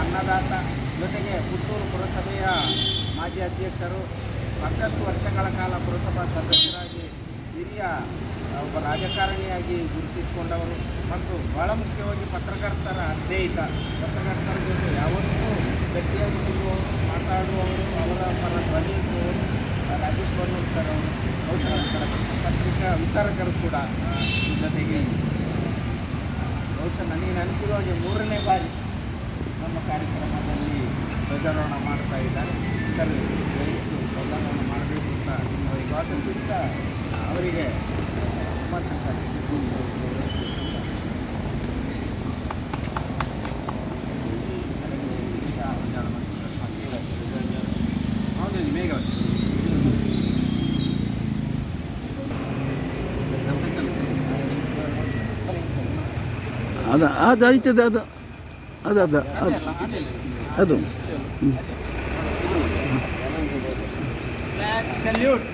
ಅನ್ನದಾತ, ಜೊತೆಗೆ ಪುತ್ತೂರು ಪುರಸಭೆಯ ಮಾಜಿ ಅಧ್ಯಕ್ಷರು, ಸಾಕಷ್ಟು ವರ್ಷಗಳ ಕಾಲ ಪುರಸಭಾ ಸದಸ್ಯರಾಗಿ ಹಿರಿಯ ಒಬ್ಬ ರಾಜಕಾರಣಿಯಾಗಿ ಗುರುತಿಸಿಕೊಂಡವರು ಮತ್ತು ಬಹಳ ಮುಖ್ಯವಾಗಿ ಪತ್ರಕರ್ತರ ಸ್ನೇಹಿತ. ಪತ್ರಕರ್ತರ ಜೊತೆ ಯಾವತ್ತೂ ಗಟ್ಟಿಯಾಗಿ ನಿಲ್ಲುವವರು, ಮಾತಾಡುವವರು, ಅವರ ಪರ ಧ್ವನಿ ಇರುವವರು ರಾಜೇಶ್ ಬನ್ನೂರು ಸರ್ ಅವರು. ಬಹುಶಃ ಪತ್ರಿಕಾ ವಿತರಕರು ಕೂಡ ಜೊತೆಗೆ ಬಹುಶಃ ನನಗೆ ನೆನಪಿರುವ ಹಾಗೆ 3ನೇ ಬಾರಿ ನಮ್ಮ ಕಾರ್ಯಕ್ರಮದಲ್ಲಿ ಧ್ವಜಾರೋಹಣ ಮಾಡ್ತಾ ಇದ್ದಾರೆ. ಸರ್ ದಯವಿಟ್ಟು ಧ್ವಜಾರೋಹಣ ಮಾಡಬೇಕು ಅಂತ ನಿಮ್ಮವರಿಗೆ ಸ್ವಾಗತಿಸ್ತಾ ಅವರಿಗೆ ಅದು ಆಯ್ತದೆ ಅದು ಸಲ್ಯೂಟ್.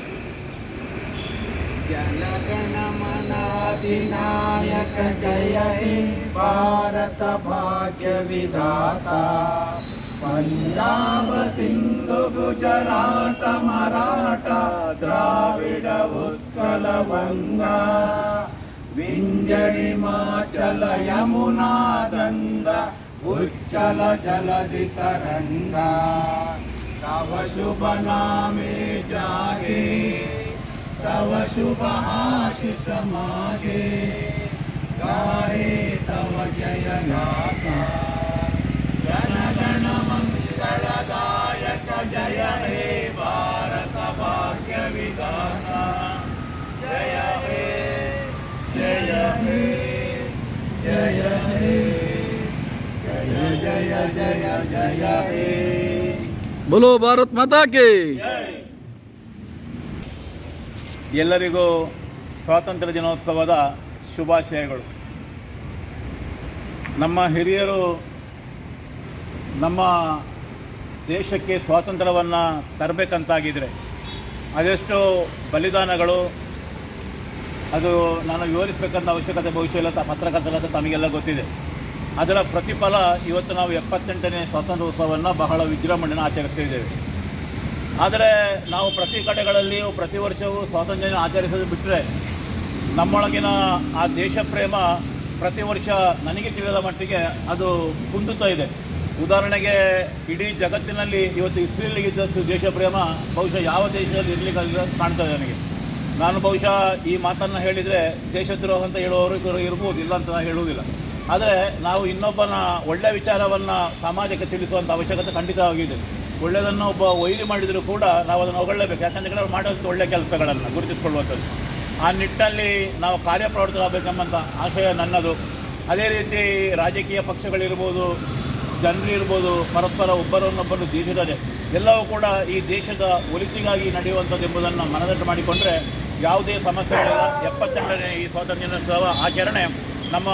जनगणमनाधिनायक जय हे भारत भाग्य विधाता, पंजाब सिंधु गुजरात मराठा द्राविड उत्कल गंगा, विंध्य हिमाचल यमुना गंगा उच्चल जलधि तरंगा, तव शुभ नामे जागे तव शुभ आशीष मागे, गाहे तव जय गाथा, जन गण मंगलदायक जय हे भारत भाग्य विधाता, जय हे जय हे जय हे जय जय जय जय हे। बोलो भारत माता की। ಎಲ್ಲರಿಗೂ ಸ್ವಾತಂತ್ರ್ಯ ದಿನೋತ್ಸವದ ಶುಭಾಶಯಗಳು. ನಮ್ಮ ಹಿರಿಯರು ನಮ್ಮ ದೇಶಕ್ಕೆ ಸ್ವಾತಂತ್ರ್ಯವನ್ನು ತರಬೇಕಂತಾಗಿದ್ದರೆ ಅದೆಷ್ಟೋ ಬಲಿದಾನಗಳು, ಅದು ನಾನು ವಿವರಿಸಬೇಕಂತ ಅವಶ್ಯಕತೆ ಬಹುಶಃ ಇಲ್ಲ, ಪತ್ರಕರ್ತರಾದ ತಮಗೆಲ್ಲ ಗೊತ್ತಿದೆ. ಅದರ ಪ್ರತಿಫಲ ಇವತ್ತು ನಾವು 78ನೇ ಸ್ವಾತಂತ್ರ್ಯೋತ್ಸವವನ್ನು ಬಹಳ ವಿಜೃಂಭಣೆಯನ್ನು ಆಚರಿಸ್ತಿದ್ದೇವೆ. ಆದರೆ ನಾವು ಪ್ರತಿ ಕಡೆಗಳಲ್ಲಿಯೂ ಪ್ರತಿ ವರ್ಷವೂ ಸ್ವಾತಂತ್ರ್ಯ ಆಚರಿಸೋದು ಬಿಟ್ಟರೆ ನಮ್ಮೊಳಗಿನ ಆ ದೇಶ ಪ್ರೇಮ ಪ್ರತಿ ವರ್ಷ ನನಗೆ ತಿಳಿದ ಮಟ್ಟಿಗೆ ಅದು ಕುಂದುತ್ತಾ ಇದೆ. ಉದಾಹರಣೆಗೆ ಇಡೀ ಜಗತ್ತಿನಲ್ಲಿ ಇವತ್ತು ಇಸ್ರೇಲಿಗಿದ್ದಷ್ಟು ದೇಶ ಪ್ರೇಮ ಬಹುಶಃ ಯಾವ ದೇಶದಲ್ಲಿ ಇರಲಿಕ್ಕೆ ಕಾಣ್ತದೆ ನನಗೆ. ನಾನು ಬಹುಶಃ ಈ ಮಾತನ್ನು ಹೇಳಿದರೆ ದೇಶದ್ರೋಹ ಅಂತ ಹೇಳುವವರು ಇರ್ಬೋದು, ಇಲ್ಲ ಅಂತ ನಾನು ಹೇಳುವುದಿಲ್ಲ. ಆದರೆ ನಾವು ಇನ್ನೊಬ್ಬನ ಒಳ್ಳೆಯ ವಿಚಾರವನ್ನು ಸಮಾಜಕ್ಕೆ ತಿಳಿಸುವಂಥ ಅವಶ್ಯಕತೆ ಖಂಡಿತವಾಗಿದೆ. ಒಳ್ಳೆಯದನ್ನು ಒಬ್ಬ ವೈರಿ ಮಾಡಿದರೂ ಕೂಡ ನಾವು ಅದನ್ನು ಹೊಗಳಲೇಬೇಕು, ಯಾಕಂದರೆ ಅವ್ರು ಮಾಡೋದು ಒಳ್ಳೆಯ ಕೆಲಸಗಳನ್ನು ಗುರುತಿಸ್ಕೊಳ್ಳುವಂಥದ್ದು. ಆ ನಿಟ್ಟಿನಲ್ಲಿ ನಾವು ಕಾರ್ಯಪ್ರವೃತ್ತರಾಗಬೇಕೆಂಬಂಥ ಆಶಯ ನನ್ನದು. ಅದೇ ರೀತಿ ರಾಜಕೀಯ ಪಕ್ಷಗಳಿರ್ಬೋದು, ಜನರಿರ್ಬೋದು, ಪರಸ್ಪರ ಒಬ್ಬರನ್ನೊಬ್ಬರು ದೇಶದಲ್ಲೇ ಎಲ್ಲವೂ ಕೂಡ ಈ ದೇಶದ ಒಳಿತಿಗಾಗಿ ನಡೆಯುವಂಥದ್ದು ಎಂಬುದನ್ನು ಮನದಟ್ಟು ಮಾಡಿಕೊಂಡ್ರೆ ಯಾವುದೇ ಸಮಸ್ಯೆಗಳಿಲ್ಲ. 78ನೇ ಈ ಸ್ವಾತಂತ್ರ್ಯ ದಿನೋತ್ಸವ ಆಚರಣೆ ನಮ್ಮ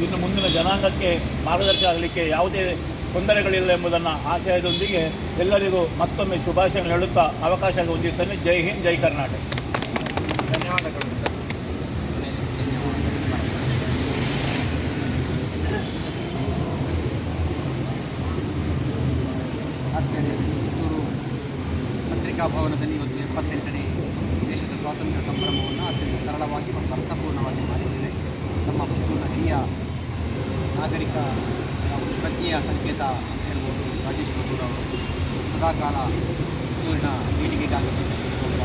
ಇನ್ನು ಮುಂದಿನ ಜನಾಂಗಕ್ಕೆ ಮಾರ್ಗದರ್ಶನ ಆಗಲಿಕ್ಕೆ ಯಾವುದೇ ತೊಂದರೆಗಳಿಲ್ಲ ಎಂಬುದನ್ನು ಆಶಯದೊಂದಿಗೆ ಎಲ್ಲರಿಗೂ ಮತ್ತೊಮ್ಮೆ ಶುಭಾಶಯಗಳು ಹೇಳುತ್ತಾ ಅವಕಾಶ ಹೊಂದಿದ್ದೇನೆ. ಜೈ ಹಿಂದ್, ಜೈ ಕರ್ನಾಟಕ. ಧನ್ಯವಾದಗಳು. ಚಿತ್ತೂರು ಪತ್ರಿಕಾ ಭವನದಲ್ಲಿ ಇವತ್ತು 78ನೇ ದೇಶದ ಸ್ವಾತಂತ್ರ್ಯ ಸಂಭ್ರಮವನ್ನು ಅತ್ಯಂತ ಸರಳವಾಗಿ ಮತ್ತು ಅರ್ಥಪೂರ್ಣವಾಗಿ ಮಾಡಿದ್ದೇವೆ. ನಮ್ಮ ಪುತ್ತೂರಿನ ಹಿರಿಯ ನಾಗರಿಕ ಪ್ರಜ್ಞೆಯ ಸಂಕೇತ ಅಂತ ಹೇಳ್ಬೋದು ರಾಜೇಶ್ ಬನ್ನೂರು ಅವರು ಸದಾಕಾಲ ಪುತ್ತೂರಿನ ಪೀಳಿಗೆಗಾಗಿ ಒಬ್ಬ